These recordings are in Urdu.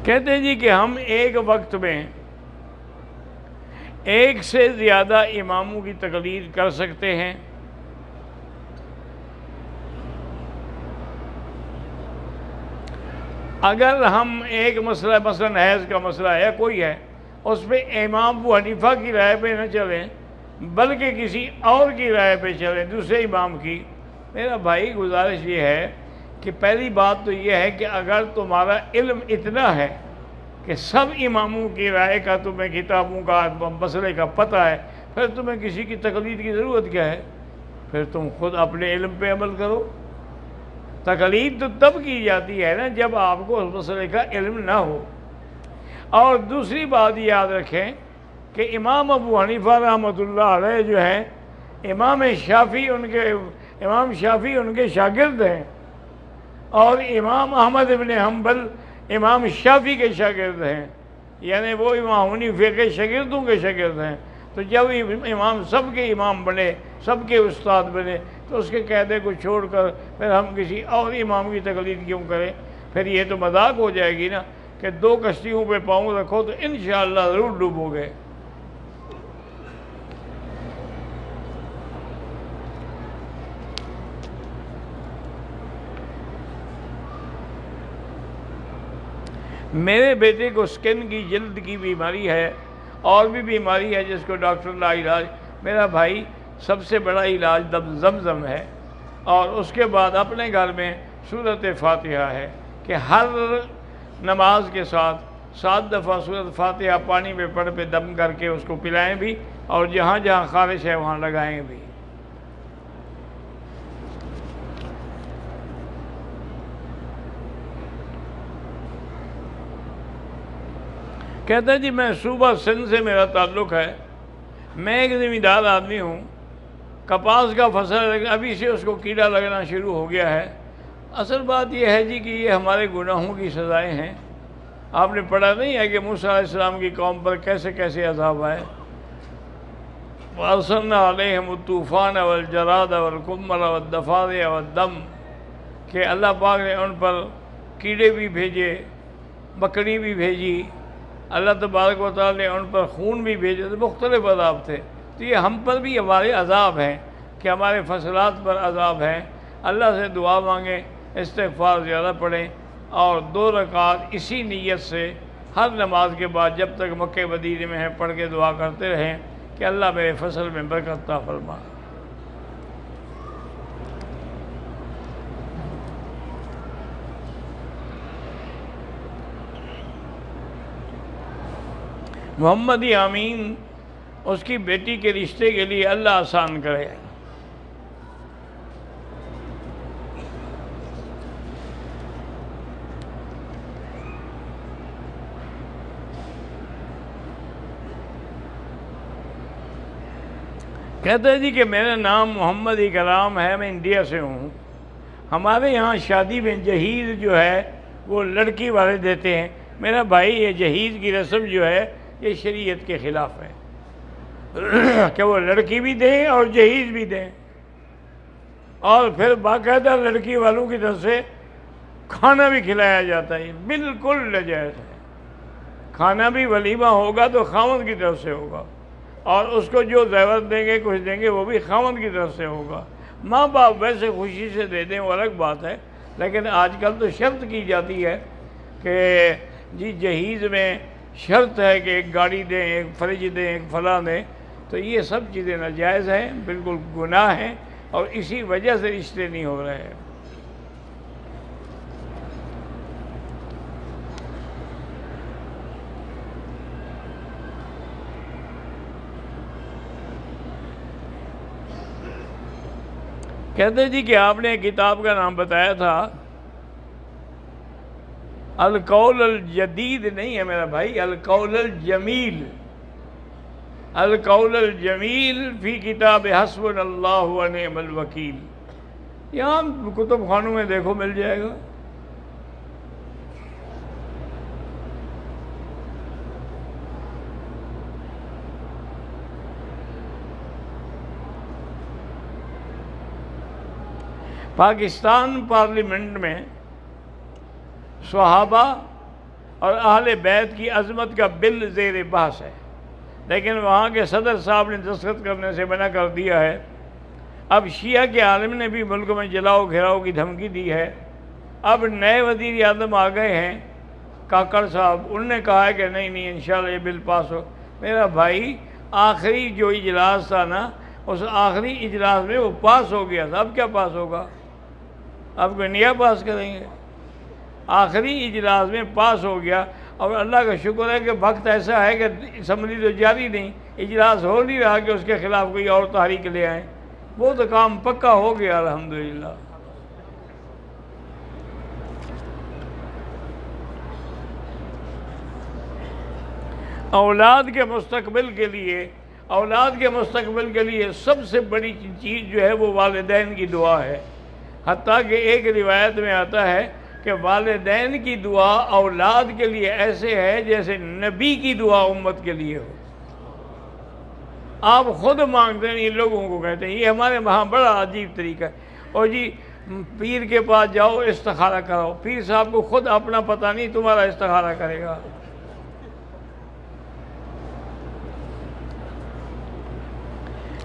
کہتے ہیں جی کہ ہم ایک وقت میں ایک سے زیادہ اماموں کی تقلید کر سکتے ہیں؟ اگر ہم ایک مسئلہ، مثلا حیض کا مسئلہ ہے کوئی ہے، اس پہ امام ابو حنیفہ کی رائے پہ نہ چلیں بلکہ کسی اور کی رائے پہ چلیں، دوسرے امام کی، میرا بھائی گزارش یہ ہے کہ پہلی بات تو یہ ہے کہ اگر تمہارا علم اتنا ہے کہ سب اماموں کی رائے کا تمہیں کتابوں کا مسئلے کا پتہ ہے، پھر تمہیں کسی کی تقلید کی ضرورت کیا ہے؟ پھر تم خود اپنے علم پہ عمل کرو۔ تقلید تو تب کی جاتی ہے نا جب آپ کو اس مسئلے کا علم نہ ہو۔ اور دوسری بات یاد رکھیں کہ امام ابو حنیفہ رحمۃ اللہ علیہ جو ہیں، امام شافعی ان کے شاگرد ہیں، اور امام احمد بن حنبل امام شافعی کے شاگرد ہیں، یعنی وہ امام حنیفہ کے شاگردوں کے شاگرد ہیں۔ تو جب امام سب کے امام بنے، سب کے استاد بنے، تو اس کے قاعدے کو چھوڑ کر پھر ہم کسی اور امام کی تقلید کیوں کریں؟ پھر یہ تو مذاق ہو جائے گی نا کہ دو کشتیوں پہ پاؤں رکھو تو انشاءاللہ ضرور ڈوبو گے۔ میرے بیٹے کو سکن کی جلد کی بیماری ہے اور بھی بیماری ہے جس کو ڈاکٹر لا علاج۔ میرا بھائی سب سے بڑا علاج زمزم ہے، اور اس کے بعد اپنے گھر میں سورۃ فاتحہ ہے کہ ہر نماز کے ساتھ 7 دفعہ سورۃ فاتحہ پانی میں پڑھ پہ دم کر کے اس کو پلائیں بھی، اور جہاں جہاں خارش ہے وہاں لگائیں بھی۔ کہتا ہے جی میں صوبہ سندھ سے میرا تعلق ہے، میں ایک زمیندار آدمی ہوں، کپاس کا فصل ابھی سے اس کو کیڑا لگنا شروع ہو گیا ہے۔ اصل بات یہ ہے جی کہ یہ ہمارے گناہوں کی سزائیں ہیں۔ آپ نے پڑھا نہیں ہے کہ موسیٰ علیہ السلام کی قوم پر کیسے کیسے عذاب آئے؟ وَأَرْسَلْنَا عَلَيْهِمُ الطُّوفَانَ وَالْجَرَادَ وَالْقُمَّلَ وَالضَّفَادِعَ وَالدَّمَ، کہ اللہ پاک نے ان پر کیڑے بھی بھیجے، مکڑی بھی بھیجی، اللہ تبارک و تعالیٰ نے ان پر خون بھی بھیجے، تو مختلف عذاب تھے۔ تو یہ ہم پر بھی ہمارے عذاب ہیں کہ ہمارے فصلات پر عذاب ہیں۔ اللہ سے دعا مانگیں، استغفار زیادہ پڑھیں، اور 2 رکعت اسی نیت سے ہر نماز کے بعد جب تک مکہ مدینے میں ہیں پڑھ کے دعا کرتے رہیں کہ اللہ میرے فصل میں برکت عطا فرما۔ محمد آمین اس کی بیٹی کے رشتے کے لیے اللہ آسان کرے۔ کہتے ہیں جی کہ میرا نام محمد اکرام ہے، میں انڈیا سے ہوں۔ ہمارے یہاں شادی میں جہیز جو ہے وہ لڑکی والے دیتے ہیں۔ میرا بھائی یہ جہیز کی رسم جو ہے یہ شریعت کے خلاف ہے کہ وہ لڑکی بھی دیں اور جہیز بھی دیں، اور پھر باقاعدہ لڑکی والوں کی طرف سے کھانا بھی کھلایا جاتا ہے۔ یہ بالکل ناجائز ہے۔ کھانا بھی ولیمہ ہوگا تو خاوند کی طرف سے ہوگا، اور اس کو جو زیور دیں گے کچھ دیں گے وہ بھی خاوند کی طرف سے ہوگا۔ ماں باپ ویسے خوشی سے دے دیں وہ الگ بات ہے، لیکن آج کل تو شرط کی جاتی ہے کہ جی جہیز میں شرط ہے کہ ایک گاڑی دیں، ایک فریج دیں، ایک فلاں دیں۔ تو یہ سب چیزیں ناجائز ہیں، بالکل گناہ ہیں، اور اسی وجہ سے رشتے نہیں ہو رہے ہیں۔ کہتے جی کہ آپ نے ایک کتاب کا نام بتایا تھا، القول الجدید نہیں ہے میرا بھائی، القول الجمیل، القول الجمیل فی کتاب حسبنا اللہ ونعم الوکیل۔ یہاں کتب خانوں میں دیکھو مل جائے گا۔ پاکستان پارلیمنٹ میں صحابہ اور اہل بیت کی عظمت کا بل زیر بحث ہے، لیکن وہاں کے صدر صاحب نے دستخط کرنے سے منع کر دیا ہے۔ اب شیعہ کے عالم نے بھی ملک میں جلاؤ گھیراؤ کی دھمکی دی ہے۔ اب نئے وزیر اعظم آ گئے ہیں کاکڑ صاحب، انہوں نے کہا ہے کہ نہیں انشاءاللہ یہ بل پاس ہو۔ میرا بھائی آخری جو اجلاس تھا نا، اس آخری اجلاس میں وہ پاس ہو گیا تھا، اب کیا پاس ہوگا؟ اب کوئی نیا پاس کریں گے؟ آخری اجلاس میں پاس ہو گیا، اور اللہ کا شکر ہے کہ وقت ایسا ہے کہ اسمبلی تو جاری نہیں، اجلاس ہو نہیں رہا کہ اس کے خلاف کوئی اور تحریک لے آئیں، وہ تو کام پکا ہو گیا الحمدللہ۔ اولاد کے مستقبل کے لیے سب سے بڑی چیز جو ہے وہ والدین کی دعا ہے۔ حتیٰ کہ ایک روایت میں آتا ہے کہ والدین کی دعا اولاد کے لیے ایسے ہے جیسے نبی کی دعا امت کے لیے ہو۔ آپ خود مانگتے ہیں، ان لوگوں کو کہتے ہیں، یہ ہمارے وہاں بڑا عجیب طریقہ ہے، اور جی پیر کے پاس جاؤ استخارہ کراؤ، پیر صاحب کو خود اپنا پتہ نہیں، تمہارا استخارہ کرے گا۔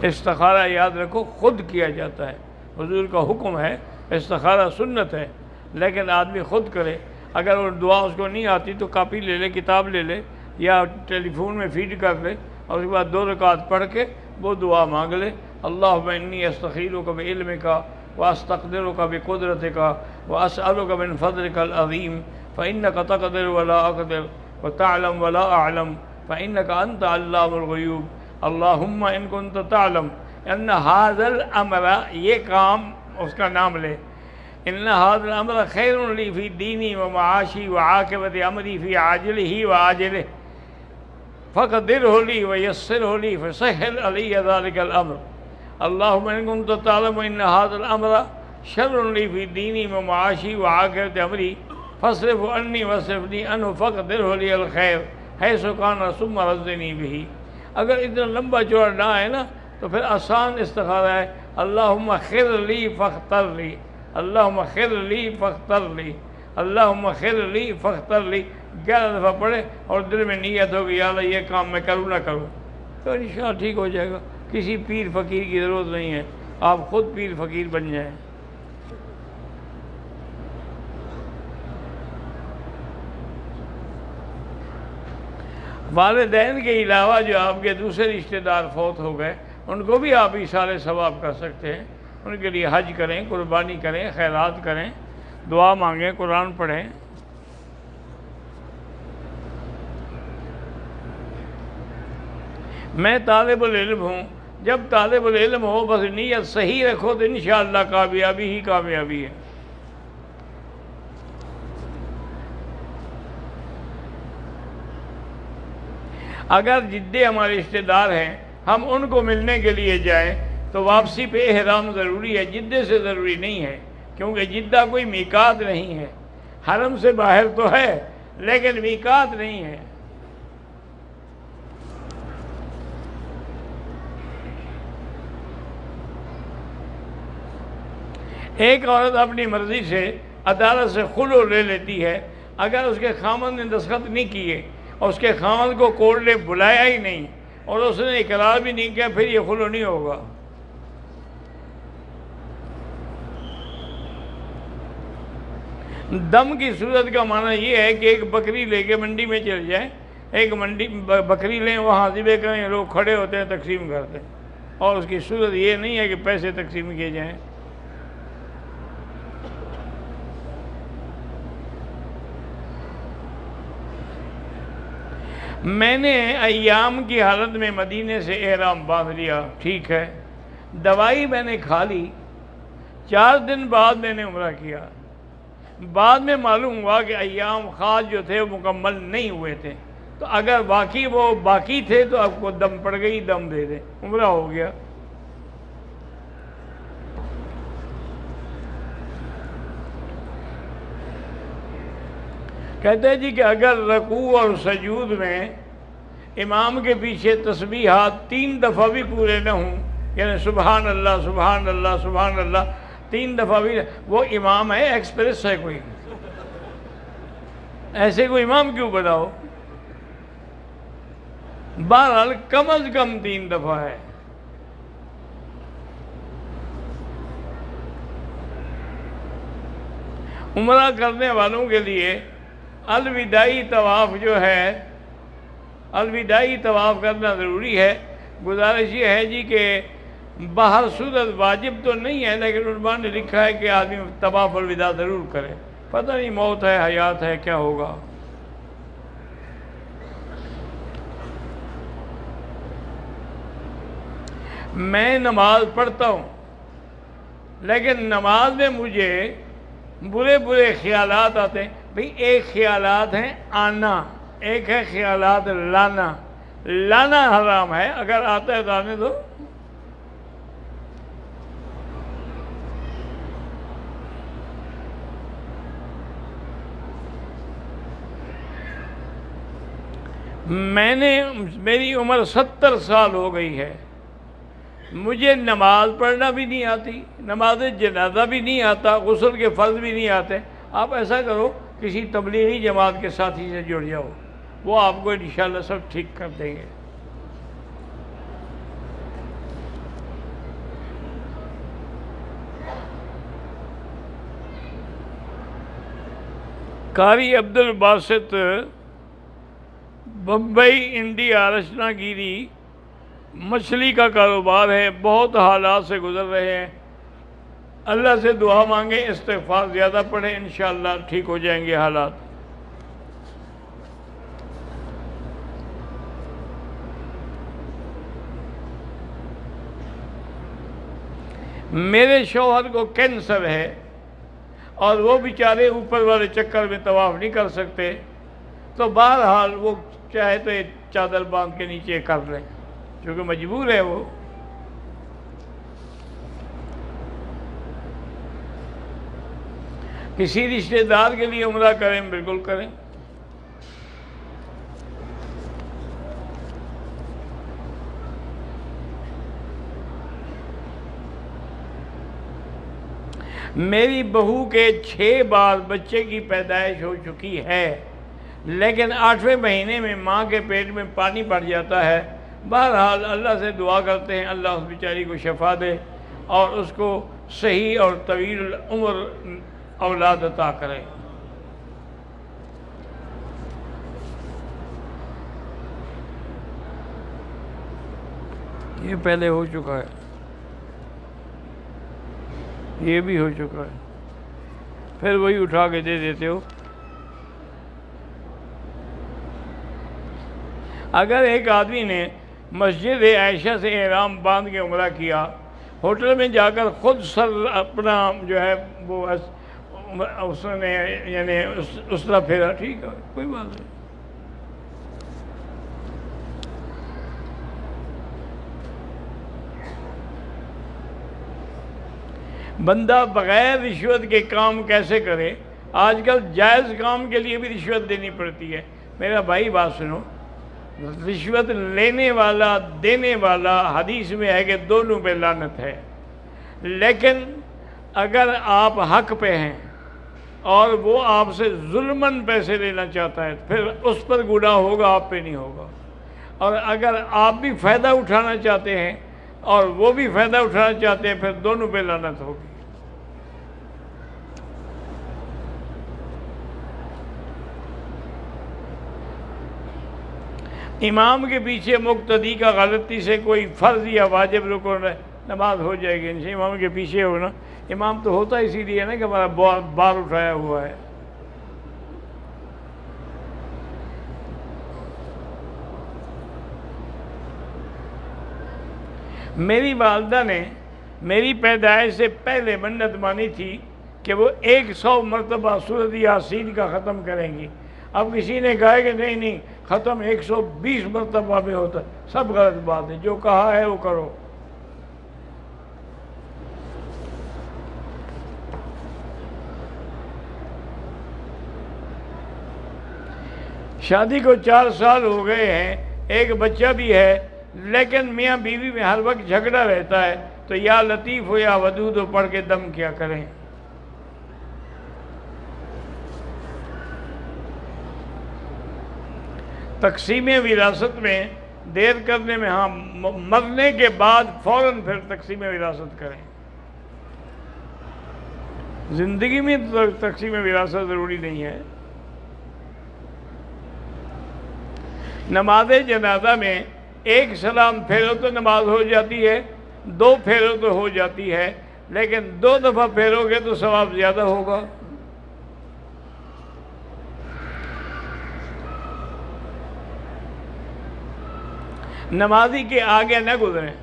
استخارہ یاد رکھو خود کیا جاتا ہے، حضور کا حکم ہے، استخارہ سنت ہے، لیکن آدمی خود کرے۔ اگر وہ دعا اس کو نہیں آتی تو کاپی لے لے، کتاب لے لے، یا ٹیلی فون میں فیڈ کر لے، اور اس کے بعد 2 رکعت پڑھ کے وہ دعا مانگ لے۔ اللہم انی استخیرک بعلمک واستقدرک بقدرتک واسألک من فضلک العظیم فإنک تقدر ولا اقدر وتعلم ولا اعلم فإنک انت علام الغیوب اللہم ان کنت تعلم ان ھذا الامر، یہ کام اس کا نام لے، ان ھذا الامر خیر لی فی دینی و معاشی و عاقبت امری فی عاجلہ و آجلہ فقدرہ لی ویسرہ لی فسہل علی ذلک الامر اللہم ان کنت تعلم ان ھذا الامر شر لی فی دینی و معاشی و عاقبت امری فاصرف عنی واصرفنی عنہ فقدرہ لی الخیر حیث کان ثم رزقنی بہ۔ اگر اتنا لمبا چوڑا نہ ہے نا تو پھر آسان استخارہ ہے، اللہم خیر لی فاختر لی، اللہم خیر لی فاختر لی، اللہم خیر لی فاختر لی، 11 دفعہ پڑھے اور دل میں نیت ہوگی یا اللہ یہ کام میں کروں نہ کروں، تو انشاءاللہ ٹھیک ہو جائے گا۔ کسی پیر فقیر کی ضرورت نہیں ہے، آپ خود پیر فقیر بن جائیں۔ والدین کے علاوہ جو آپ کے دوسرے رشتہ دار فوت ہو گئے، ان کو بھی آپ ایصال ثواب کر سکتے ہیں، ان کے لیے حج کریں، قربانی کریں، خیرات کریں، دعا مانگیں، قرآن پڑھیں۔ میں طالب العلم ہوں، جب طالب العلم ہو بس نیت صحیح رکھو تو انشاءاللہ کامیابی ہی کامیابی ہے۔ اگر جدے ہمارے رشتہ دار ہیں، ہم ان کو ملنے کے لیے جائیں تو واپسی پہ احرام ضروری ہے، جدے سے ضروری نہیں ہے، کیونکہ جدہ کوئی میقات نہیں ہے، حرم سے باہر تو ہے لیکن میقات نہیں ہے۔ ایک عورت اپنی مرضی سے عدالت سے خلع لے لیتی ہے، اگر اس کے خامند نے دستخط نہیں کیے اور اس کے خامند کو کورٹ نے بلایا ہی نہیں اور اس نے اقرار بھی نہیں کیا، پھر یہ خلع نہیں ہوگا۔ دم کی صورت کا معنی یہ ہے کہ ایک بکری لے کے منڈی میں چل جائیں، ایک منڈی بکری لیں، وہاں ذبح کریں، لوگ کھڑے ہوتے ہیں، تقسیم کرتے ہیں، اور اس کی صورت یہ نہیں ہے کہ پیسے تقسیم کیے جائیں۔ میں نے ایام کی حالت میں مدینے سے احرام باندھ لیا، ٹھیک ہے، دوائی میں نے کھا لی، 4 دن بعد میں نے عمرہ کیا، بعد میں معلوم ہوا کہ ایام خاص جو تھے وہ مکمل نہیں ہوئے تھے، تو اگر باقی وہ باقی تھے تو آپ کو دم پڑ گئی، دم دے دیں، عمرہ ہو گیا۔ کہتے ہیں جی کہ اگر رکوع اور سجود میں امام کے پیچھے تسبیحات 3 دفعہ بھی پورے نہ ہوں، یعنی سبحان اللہ سبحان اللہ سبحان اللہ 3 دفعہ بھی، وہ امام ہے ایکسپریس ہے کوئی، ایسے کو امام کیوں بناؤ؟ بہرحال کم از کم 3 دفعہ ہے۔ عمرہ کرنے والوں کے لیے الوداعی طواف جو ہے، الوداعی طواف کرنا ضروری ہے۔ گزارش یہ ہے جی کہ باہر صورت واجب تو نہیں ہے، لیکن علماء نے لکھا ہے کہ آدمی طواف الوداع ضرور کرے، پتہ نہیں موت ہے حیات ہے کیا ہوگا۔ میں نماز پڑھتا ہوں، لیکن نماز میں مجھے برے برے خیالات آتے ہیں۔ بھئی ایک خیالات ہیں آنا، ایک ہے خیالات لانا۔ لانا حرام ہے، اگر آتا ہے تو آنے دو۔ میری عمر 70 سال ہو گئی ہے، مجھے نماز پڑھنا بھی نہیں آتی، نماز جنازہ بھی نہیں آتا، غسل کے فرض بھی نہیں آتے۔ آپ ایسا کرو، کسی تبلیغی جماعت کے ساتھی سے جڑ جاؤ، وہ آپ کو انشاءاللہ سب ٹھیک کر دیں گے۔ قاری عبد الباسط بمبئی انڈیا رچنا گیری مچھلی کا کاروبار ہے، بہت حالات سے گزر رہے ہیں، اللہ سے دعا مانگیں، استغفار زیادہ پڑھیں، انشاءاللہ ٹھیک ہو جائیں گے حالات۔ میرے شوہر کو کینسر ہے اور وہ بیچارے اوپر والے چکر میں طواف نہیں کر سکتے، تو بہرحال وہ چاہے تو چادر باندھ کے نیچے کر لیں، کیونکہ مجبور ہے وہ۔ کسی رشتہ دار کے لیے عمرہ کریں، بالکل کریں۔ میری بہو کے 6 بار بچے کی پیدائش ہو چکی ہے، لیکن 8ویں مہینے میں ماں کے پیٹ میں پانی پڑ جاتا ہے۔ بہرحال اللہ سے دعا کرتے ہیں اللہ اس بیچاری کو شفا دے اور اس کو صحیح اور طویل العمر اولاد عطا کرے۔ یہ پہلے ہو چکا ہے، یہ بھی ہو چکا ہے، پھر وہی اٹھا کے دے دیتے ہو۔ اگر ایک آدمی نے مسجد عائشہ سے احرام باندھ کے عمرہ کیا، ہوٹل میں جا کر خود سر اپنا جو ہے وہ اس نے یعنی اس طرح پھیرا، ٹھیک ہے، کوئی بات نہیں۔ بندہ بغیر رشوت کے کام کیسے کرے؟ آج کل جائز کام کے لیے بھی رشوت دینی پڑتی ہے۔ میرا بھائی بات سنو، رشوت لینے والا دینے والا حدیث میں ہے کہ دونوں پہ لعنت ہے، لیکن اگر آپ حق پہ ہیں اور وہ آپ سے ظلماً پیسے لینا چاہتا ہے پھر اس پر گناہ ہوگا، آپ پہ نہیں ہوگا۔ اور اگر آپ بھی فائدہ اٹھانا چاہتے ہیں اور وہ بھی فائدہ اٹھانا چاہتے ہیں پھر دونوں پہ لعنت ہوگی۔ امام کے پیچھے مقتدی کا غلطی سے کوئی فرض یا واجب رکن نماز ہو جائے گی انشاءاللہ۔ امام کے پیچھے ہونا، امام تو ہوتا اسی لیے نا کہ ہمارا بار اٹھایا ہوا ہے۔ میری والدہ نے میری پیدائش سے پہلے منت مانی تھی کہ وہ 100 مرتبہ سورۃ یاسین کا ختم کریں گی۔ اب کسی نے کہا کہ نہیں ختم 120 مرتبہ میں ہوتا ہے، سب غلط بات ہے، جو کہا ہے وہ کرو۔ شادی کو 4 سال ہو گئے ہیں، ایک بچہ بھی ہے، لیکن میاں بیوی میں ہر وقت جھگڑا رہتا ہے، تو یا لطیف ہو یا ودود ہو پڑھ کے دم کیا کریں۔ تقسیم وراثت میں دیر کرنے میں، ہاں مرنے کے بعد فوراً پھر تقسیم وراثت کریں. زندگی میں تقسیم وراثت ضروری نہیں ہے. نماز جنازہ میں ایک سلام پھیرو تو نماز ہو جاتی ہے، 2 پھیرو تو ہو جاتی ہے، لیکن 2 دفعہ پھیرو گے تو ثواب زیادہ ہوگا. نمازی کے آگے نہ گزریں.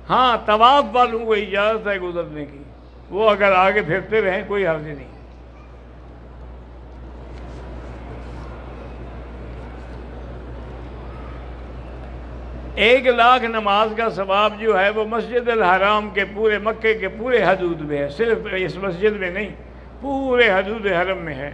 ہاں طواف والوں کو اجازت ہے گزرنے کی، وہ اگر آگے پھرتے رہیں کوئی حرج نہیں. ایک 1,00,000 نماز کا ثواب جو ہے وہ مسجد الحرام کے پورے مکے کے پورے حدود میں ہے، صرف اس مسجد میں نہیں، پورے حدود حرم میں ہے.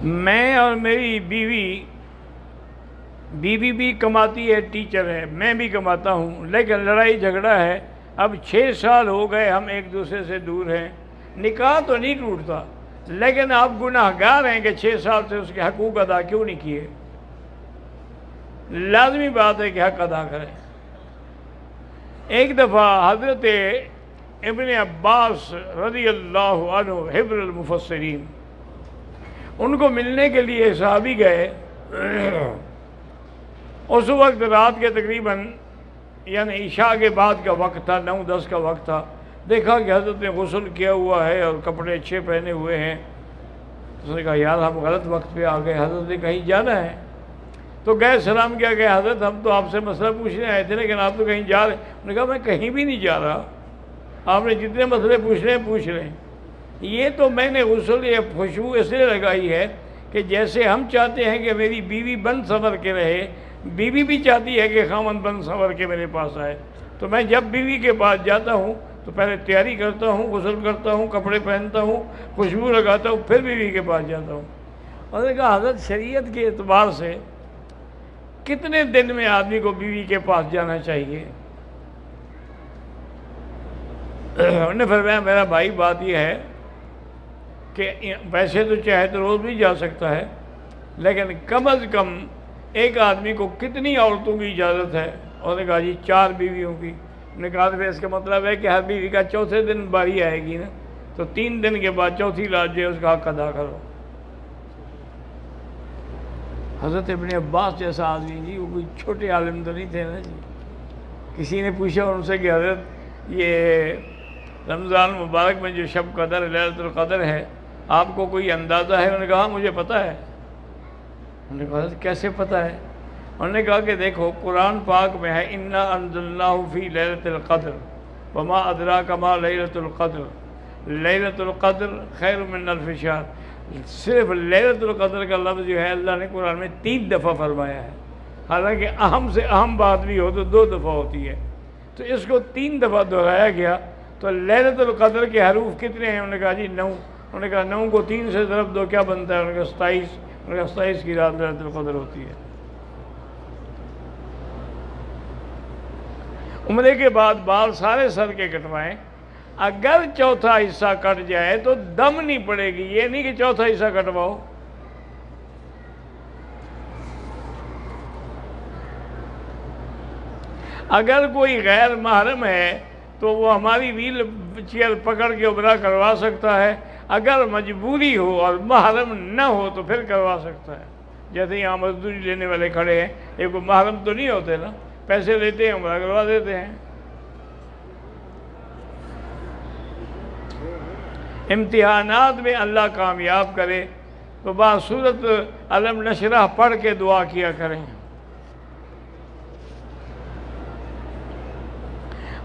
میں اور میری بیوی بھی کماتی ہے، ٹیچر ہے، میں بھی کماتا ہوں، لیکن لڑائی جھگڑا ہے. اب 6 سال ہو گئے ہم ایک دوسرے سے دور ہیں. نکاح تو نہیں ٹوٹتا، لیکن آپ گناہگار ہیں کہ 6 سال سے اس کے حقوق ادا کیوں نہیں کیے. لازمی بات ہے کہ حق ادا کریں. ایک دفعہ حضرت ابن عباس رضی اللہ عنہ حبر المفسرین، ان کو ملنے کے لیے صحابی گئے. اس وقت رات کے تقریباً یعنی عشاء کے بعد کا وقت تھا، 9-10 کا وقت تھا. دیکھا کہ حضرت نے غسل کیا ہوا ہے اور کپڑے اچھے پہنے ہوئے ہیں. اس نے کہا یار ہم غلط وقت پہ آ گئے، حضرت نے کہیں جانا ہے. تو گئے سلام کیا کہ حضرت ہم تو آپ سے مسئلہ پوچھنے آئے تھے لیکن آپ تو کہیں جا رہے. انہوں نے کہا میں کہیں بھی نہیں جا رہا، آپ نے جتنے مسئلے پوچھنے ہیں پوچھ رہے ہیں. یہ تو میں نے غسل یا خوشبو اس لیے لگائی ہے کہ جیسے ہم چاہتے ہیں کہ میری بیوی بن سنور کے رہے، بیوی بھی چاہتی ہے کہ خامن بن سنور کے میرے پاس آئے. تو میں جب بیوی کے پاس جاتا ہوں تو پہلے تیاری کرتا ہوں، غسل کرتا ہوں، کپڑے پہنتا ہوں، خوشبو لگاتا ہوں، پھر بیوی کے پاس جاتا ہوں. اور نے کہا حضرت شریعت کے اعتبار سے کتنے دن میں آدمی کو بیوی کے پاس جانا چاہیے؟ انہوں نے فرمایا میرا بھائی بات یہ ہے کہ ویسے تو چاہے تو روز بھی جا سکتا ہے، لیکن کم از کم ایک آدمی کو کتنی عورتوں کی اجازت ہے؟ اور نے کہا جی 4 بیویوں کی. انہوں نے کہا تو اس کا مطلب ہے کہ ہر بیوی کا چوتھے دن باری آئے گی نا، تو 3 دن کے بعد چوتھی رات جو ہے اس کا حق ادا کرو. حضرت ابن عباس جیسا آدمی جی، وہ کوئی چھوٹے عالم تو نہیں تھے نا جی. کسی نے پوچھا ان سے کہ حضرت یہ رمضان مبارک میں جو شب قدر لیلۃ القدر ہے آپ کو کوئی اندازہ ہے؟ انہوں نے کہا مجھے پتہ ہے. انہوں نے کہا کیسے پتہ ہے؟ انہوں نے کہا کہ دیکھو قرآن پاک میں ہے انا انزلناہ فی لیلۃ القدر وما ادراک ما لیلۃ القدر لیلۃ القدر خیر من الف شہر. صرف لیلۃ القدر کا لفظ جو ہے اللہ نے قرآن میں 3 دفعہ فرمایا ہے، حالانکہ اہم سے اہم بات بھی ہو تو 2 دفعہ ہوتی ہے، تو اس کو 3 دفعہ دہرایا گیا. تو لیلۃ القدر کے حروف کتنے ہیں؟ انہوں نے کہا جی 9. انہوں نے کہا 9 کو 3 سے ضرب دو کیا بنتا ہے؟ انہوں نے کہا 27. انہوں نے کہا 27 کی رات لیلۃ القدر ہوتی ہے. عمرے کے بعد بال سارے سر کے کٹوائیں. اگر چوتھا حصہ کٹ جائے تو دم نہیں پڑے گی، یہ نہیں کہ چوتھا حصہ کٹواؤ. اگر کوئی غیر محرم ہے تو وہ ہماری ویل چیئر پکڑ کے عمرہ کروا سکتا ہے. اگر مجبوری ہو اور محرم نہ ہو تو پھر کروا سکتا ہے. جیسے یہاں مزدوری لینے والے کھڑے ہیں، یہ کوئی محرم تو نہیں ہوتے نا، پیسے لیتے ہیں عمرہ کروا دیتے ہیں. امتحانات میں اللہ کامیاب کرے تو بصورت علم نشرح پڑھ کے دعا کیا کریں.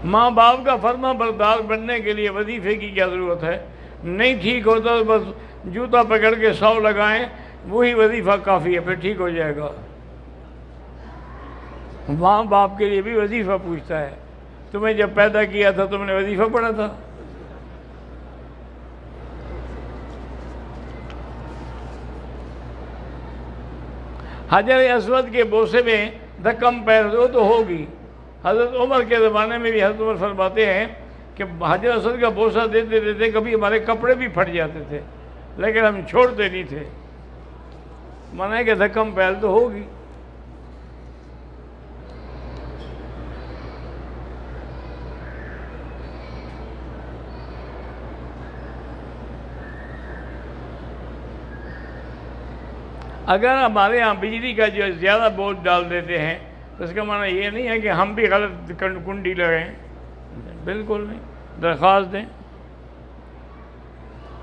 ماں باپ کا فرما بردار بننے کے لیے وظیفے کی کیا ضرورت ہے؟ نہیں ٹھیک ہوتا تو بس جوتا پکڑ کے 100 لگائیں، وہی وظیفہ کافی ہے، پھر ٹھیک ہو جائے گا. ماں باپ کے لیے بھی وظیفہ پوچھتا ہے. تمہیں جب پیدا کیا تھا تم نے وظیفہ پڑھا تھا؟ حجر اسود کے بوسے میں دھکم پیر وہ تو ہوگی. حضرت عمر کے زمانے میں بھی حضرت عمر فرماتے ہیں کہ حجر اسود کا بوسہ دیتے دیتے کبھی ہمارے کپڑے بھی پھٹ جاتے تھے لیکن ہم چھوڑتے نہیں تھے. مانا ہے کہ دھکم پیر تو ہوگی. اگر ہمارے ہاں بجلی کا جو زیادہ بوجھ ڈال دیتے ہیں تو اس کا معنی یہ نہیں ہے کہ ہم بھی غلط کنڈی لگائیں. بالکل نہیں. درخواست دیں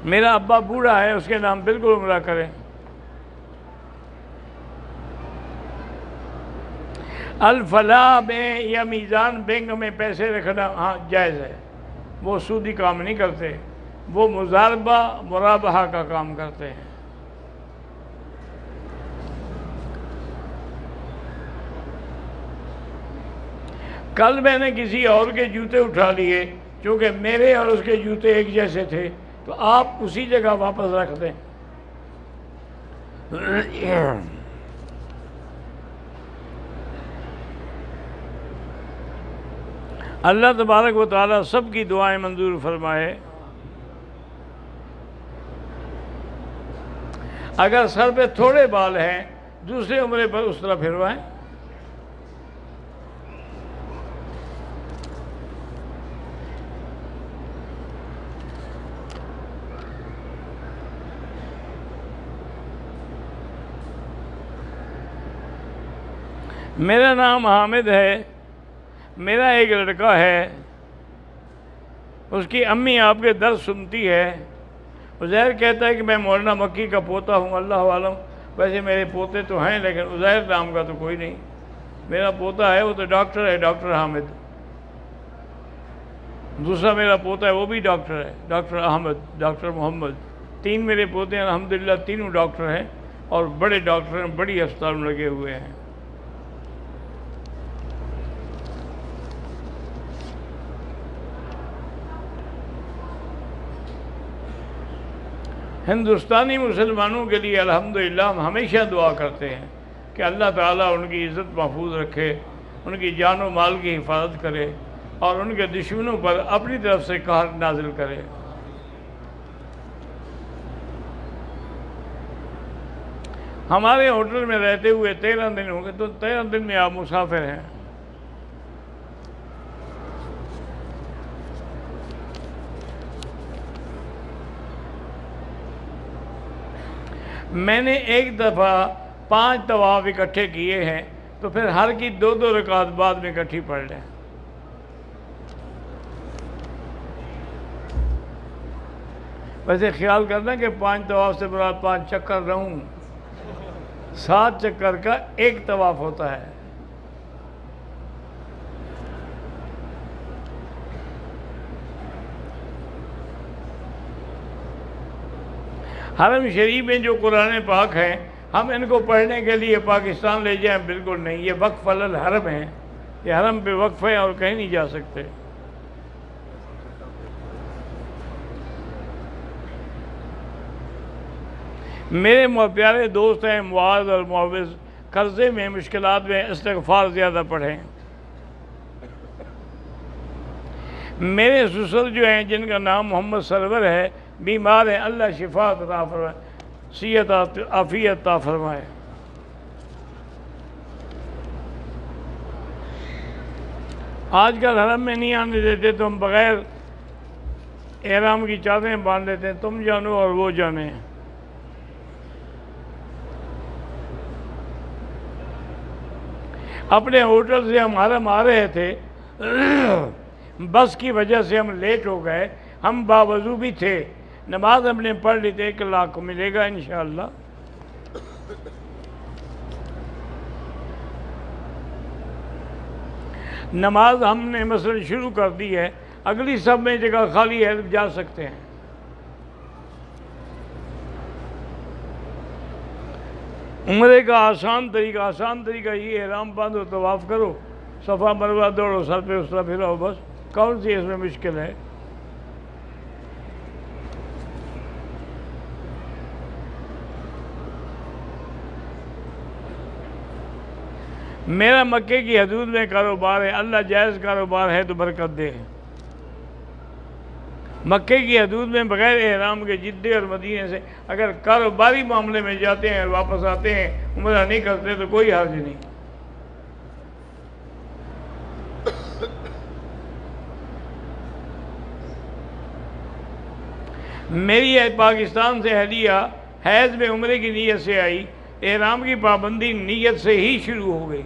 میرا ابا بوڑھا ہے اس کے نام بالکل عمرہ کریں. الفلاح میں یا میزان بینک میں پیسے رکھنا ہاں جائز ہے. وہ سودی کام نہیں کرتے، وہ مضاربہ مرابحہ کا کام کرتے ہیں. کل میں نے کسی اور کے جوتے اٹھا لیے چونکہ میرے اور اس کے جوتے ایک جیسے تھے تو آپ اسی جگہ واپس رکھ دیں. اللہ تبارک و تعالیٰ سب کی دعائیں منظور فرمائے. اگر سر پہ تھوڑے بال ہیں دوسرے عمرے پر اس طرح پھروائیں. میرا نام حامد ہے. میرا ایک لڑکا ہے، اس کی امی آپ کے درس سنتی ہے. عزیر کہتا ہے کہ میں مولانا مکی کا پوتا ہوں. اللہ عالم، ویسے میرے پوتے تو ہیں لیکن عزیر نام کا تو کوئی نہیں. میرا پوتا ہے وہ تو ڈاکٹر ہے، ڈاکٹر حامد. دوسرا میرا پوتا ہے وہ بھی ڈاکٹر ہے، ڈاکٹر احمد، ڈاکٹر محمد. 3 میرے پوتے ہیں الحمدللہ، تینوں ڈاکٹر ہیں اور بڑے ڈاکٹر ہیں، بڑی ہسپتال میں لگے ہوئے ہیں. ہندوستانی مسلمانوں کے لیے الحمدللہ ہم ہمیشہ دعا کرتے ہیں کہ اللہ تعالیٰ ان کی عزت محفوظ رکھے، ان کی جان و مال کی حفاظت کرے اور ان کے دشمنوں پر اپنی طرف سے قہر نازل کرے. ہمارے ہوٹل میں رہتے ہوئے 13 دن ہو گئے، تو 13 دن میں آپ مسافر ہیں. میں نے ایک دفعہ 5 طواف اکٹھے کیے ہیں تو پھر ہر کی 2 رکعت بعد میں اکٹھی پڑھ لیں. ویسے خیال کرنا کہ 5 طواف سے مراد 5 چکر رہوں، 7 چکر کا ایک طواف ہوتا ہے. حرم شریف میں جو قرآن پاک ہیں ہم ان کو پڑھنے کے لیے پاکستان لے جائیں؟ بالکل نہیں. یہ وقف الحرم ہیں، یہ حرم پہ وقف ہے اور کہیں نہیں جا سکتے. میرے پیارے دوست ہیں معاذ اور معوذ، قرضے میں، مشکلات میں، استغفار زیادہ پڑھیں. میرے سسر جو ہیں جن کا نام محمد سرور ہے، بیمار ہیں، اللہ شفا عطا فرمائے، صحت عافیت عطا فرمائے. آج کل حرم میں نہیں آنے دیتے تو ہم بغیر احرام کی چادریں باندھ لیتے ہیں. تم جانو اور وہ جانے. اپنے ہوٹل سے ہم حرم آ رہے تھے، بس کی وجہ سے ہم لیٹ ہو گئے. ہم باوضو بھی تھے، نماز ہم نے پڑھ لی تھی. 1 لاکھ ملے گا انشاءاللہ. نماز ہم نے مثلا شروع کر دی ہے، اگلی سب میں جگہ خالی ہے، جا سکتے ہیں. عمرے کا آسان طریقہ یہ احرام باندھو، طواف کرو، صفا مروہ دوڑو، سر پہ اس طرح پھراؤ، بس. کون سی اس میں مشکل ہے؟ میرا مکے کی حدود میں کاروبار ہے، اللہ جائز کاروبار ہے تو برکت دے۔ مکے کی حدود میں بغیر احرام کے جدے اور مدینے سے اگر کاروباری معاملے میں جاتے ہیں اور واپس آتے ہیں، عمرہ نہیں کرتے تو کوئی حرج نہیں۔ میری پاکستان سے اہلیہ حیض میں عمرے کی نیت سے آئی، احرام کی پابندی نیت سے ہی شروع ہو گئی۔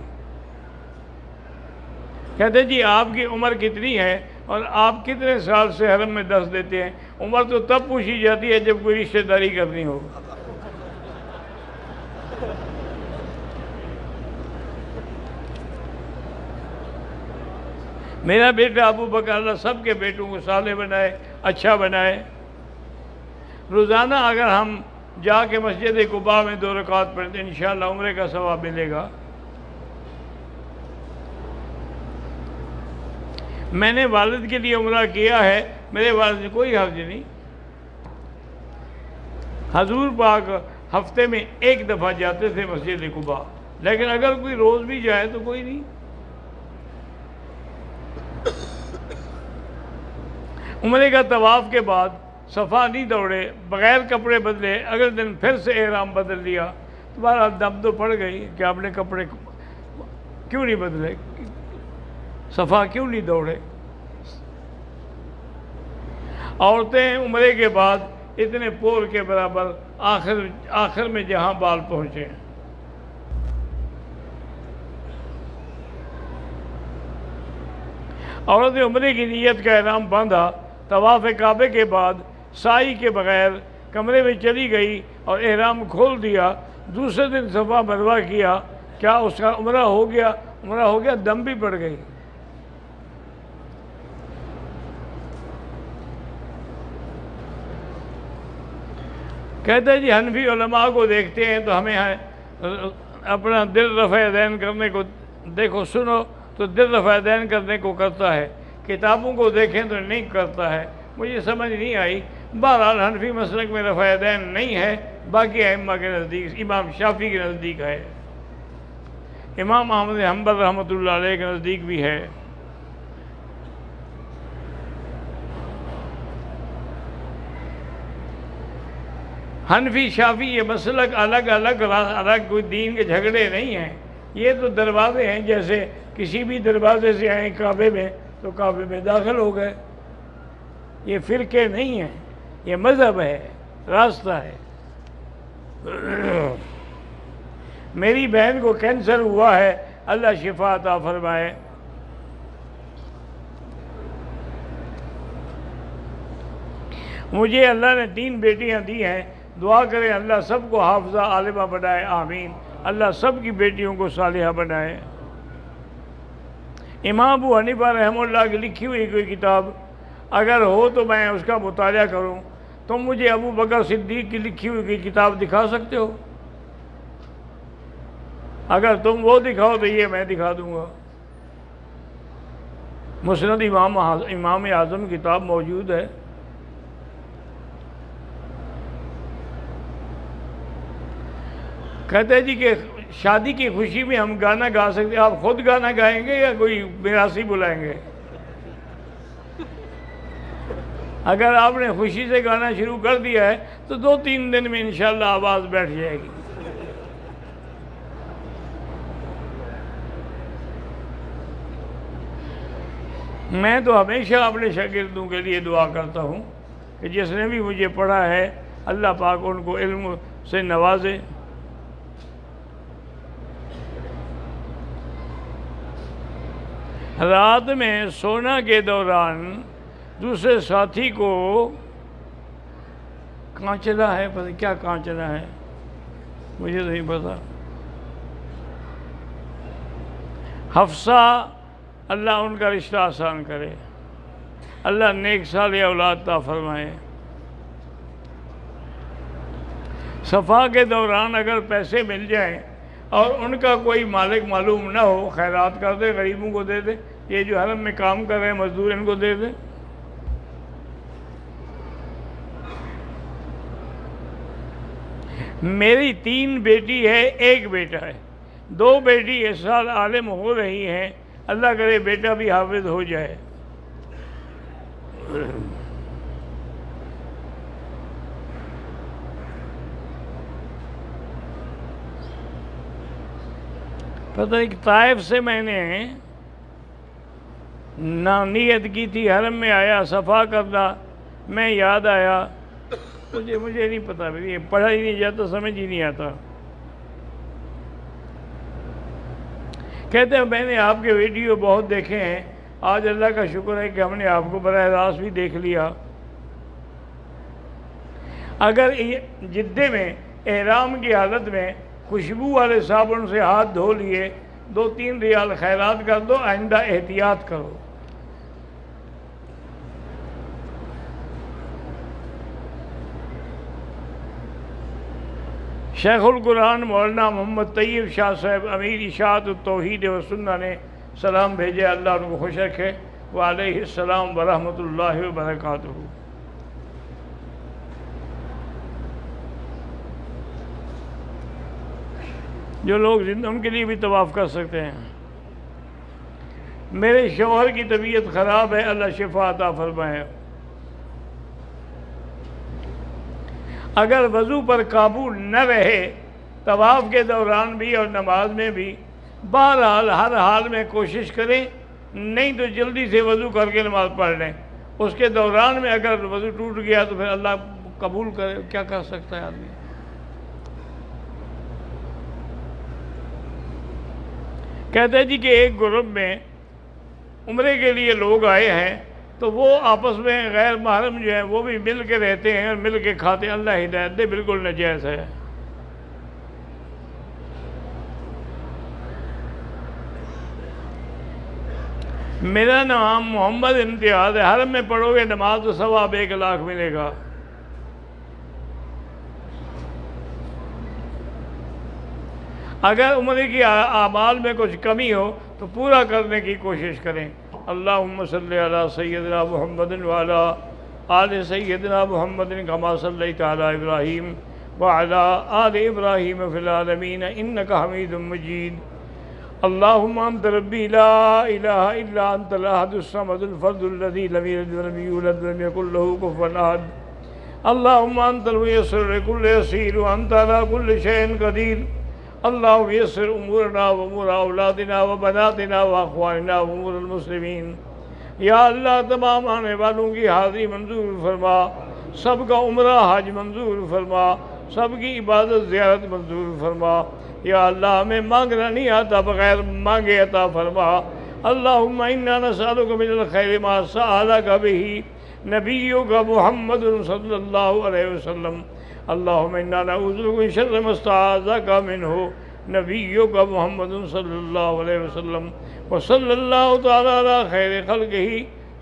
کہتے جی آپ کی عمر کتنی ہے اور آپ کتنے سال سے حرم میں دست دیتے ہیں؟ عمر تو تب پوچھی جاتی ہے جب کوئی رشتہ داری کرنی ہو۔ میرا بیٹا ابو بکر اللہ سب کے بیٹوں کو صالح بنائے، اچھا بنائے۔ روزانہ اگر ہم جا کے مسجد قباء میں 2 رکعت پڑھتے ہیں انشاءاللہ عمرے کا ثواب ملے گا۔ میں نے والد کے لیے عمرہ کیا ہے، میرے والد سے کوئی حرج نہیں۔ حضور پاک ہفتے میں 1 دفعہ جاتے تھے مسجد قباء، لیکن اگر کوئی روز بھی جائے تو کوئی نہیں۔ عمرے کا طواف کے بعد صفا نہیں دوڑے، بغیر کپڑے بدلے، اگلے دن پھر سے احرام بدل لیا، تمہارا دم تو پڑ گئی کہ آپ نے کپڑے کیوں نہیں بدلے، صفا کیوں نہیں دوڑے۔ عورتیں عمرے کے بعد اتنے پور کے برابر آخر میں جہاں بال پہنچے۔ عورت نے عمرے کی نیت کا احرام باندھا، طواف کعبے کے بعد سائی کے بغیر کمرے میں چلی گئی اور احرام کھول دیا، دوسرے دن صفا مروہ کیا، کیا اس کا عمرہ ہو گیا؟ عمرہ ہو گیا، دم بھی پڑ گئی۔ کہتے ہیں جی حنفی علماء کو دیکھتے ہیں تو ہمیں اپنا دل رفع دین کرنے کو دیکھو سنو تو دل رفع دین کرنے کو کرتا ہے، کتابوں کو دیکھیں تو نہیں کرتا ہے۔ مجھے سمجھ نہیں آئی۔ بہرحال حنفی مسلک میں رفع دین نہیں ہے، باقی ائمہ کے نزدیک، امام شافعی کے نزدیک ہے، امام احمد حنبل رحمۃ اللہ علیہ کے نزدیک بھی ہے۔ حنفی شافعی یہ مسلک الگ کوئی دین کے جھگڑے نہیں ہیں، یہ تو دروازے ہیں، جیسے کسی بھی دروازے سے آئیں کعبے میں تو کعبے میں داخل ہو گئے۔ یہ فرقے نہیں ہیں، یہ مذہب ہے، راستہ ہے۔ میری بہن کو کینسر ہوا ہے، اللہ شفا عطا فرمائے۔ مجھے اللہ نے 3 بیٹیاں دی ہیں، دعا کریں اللہ سب کو حافظہ عالمہ بنائے، آمین۔ اللہ سب کی بیٹیوں کو صالحہ بنائے۔ امام ابو حنیفہ رحمہ اللہ کی لکھی ہوئی کوئی کتاب اگر ہو تو میں اس کا مطالعہ کروں، تم مجھے ابو بکر صدیق کی لکھی ہوئی کوئی کتاب دکھا سکتے ہو؟ اگر تم وہ دکھاؤ تو یہ میں دکھا دوں گا۔ مسند امام اعظم کتاب موجود ہے۔ کہتے ہیں جی کہ شادی کی خوشی میں ہم گانا گا سکتے ہیں، آپ خود گانا گائیں گے یا کوئی میراثی بلائیں گے؟ اگر آپ نے خوشی سے گانا شروع کر دیا ہے تو 2-3 دن میں انشاءاللہ آواز بیٹھ جائے گی۔ میں تو ہمیشہ اپنے شاگردوں کے لیے دعا کرتا ہوں کہ جس نے بھی مجھے پڑھا ہے اللہ پاک ان کو علم سے نوازے۔ رات میں سونا کے دوران دوسرے ساتھی کو کانچنا ہے، پتہ کیا کانچنا ہے مجھے نہیں پتا۔ حفصہ اللہ ان کا رشتہ آسان کرے، اللہ نیک صالح اولاد عطا فرمائے۔ صفا کے دوران اگر پیسے مل جائیں اور ان کا کوئی مالک معلوم نہ ہو، خیرات کر دے، غریبوں کو دے دے، یہ جو حرم میں کام کر رہے ہیں مزدور ان کو دے دے۔ میری 3 بیٹی ہے، 1 بیٹا ہے، 2 بیٹی اس سال عالم ہو رہی ہیں، اللہ کرے بیٹا بھی حافظ ہو جائے۔ پتہ نہیں طائف سے میں نے نیت کی تھی، حرم میں آیا صفا کرنا، میں یاد آیا مجھے نہیں پتا، یہ پڑھا ہی نہیں جاتا، سمجھ ہی نہیں آتا۔ کہتے ہیں میں نے آپ کے ویڈیو بہت دیکھے ہیں، آج اللہ کا شکر ہے کہ ہم نے آپ کو براہ راست بھی دیکھ لیا۔ اگر جدے میں احرام کی حالت میں خوشبو والے صابن سے ہاتھ دھو لیے 2-3 ریال خیرات کر دو، آئندہ احتیاط کرو۔ شیخ القرآن مولانا محمد طیب شاہ صاحب امیر اشاعت التوحید و سنہ نے سلام بھیجے، اللہ ان کو خوش رکھے، وعلیہ السلام ورحمۃ اللہ وبرکاتہ۔ جو لوگ زندہ ان کے لیے بھی طواف کر سکتے ہیں۔ میرے شوہر کی طبیعت خراب ہے، اللہ شفا عطا فرمائے۔ اگر وضو پر قابو نہ رہے طواف کے دوران بھی اور نماز میں بھی، بہرحال ہر حال میں کوشش کریں، نہیں تو جلدی سے وضو کر کے نماز پڑھ لیں۔ اس کے دوران میں اگر وضو ٹوٹ گیا تو پھر اللہ قبول کرے، کیا کر سکتا ہے آدمی۔ کہتے ہیں جی کہ ایک گروپ میں عمرے کے لیے لوگ آئے ہیں، تو وہ آپس میں غیر محرم جو ہیں وہ بھی مل کے رہتے ہیں اور مل کے کھاتے ہیں، اللہ ہدایت دے، بالکل ناجائز ہے۔ میرا نام محمد امتیاز ہے، حرم میں پڑھو گے نماز تو ثواب 1 لاکھ ملے گا۔ اگر عمرے کی اعمال میں کچھ کمی ہو تو پورا کرنے کی کوشش کریں۔ اللہم صلی علی سیدنا محمد وعلی آل سیدنا محمد کما صلیت علی ابراہیم وعلی آل ابراہیم فی العالمین انک حمید مجید۔ اللہم انت ربی لا الہ الا انت الاحد الصمد الفرد الذی لم یلد ولم یولد ولم یکن لہ کفوا احد۔ اللہم انت المیسر لکل یسیر وانت علی کل شیء قدیر۔ اللہم یسر امورنا وامور اولادنا وبناتنا واخواننا وامور المسلمین۔ یا اللہ تمام آنے والوں کی حاضری منظور فرما، سب کا عمرہ حج منظور فرما، سب کی عبادت زیارت منظور فرما۔ یا اللہ ہمیں مانگنا نہیں آتا، بغیر مانگے عطا فرما۔ اللہم انا نسألک من الخیر ما سألک بہ نبیک محمد صلی اللہ علیہ وسلم۔ اللہم انا نعوذ بک من شر ما استعاذک منہ نبیک محمد صلی اللہ علیہ وسلم، وصلی اللہ تعالی علی خیر خلقہ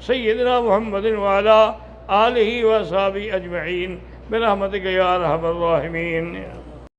سیدنا محمد وعلی آلہ وصحبہ اجمعین برحمتک یا ارحم الراحمین۔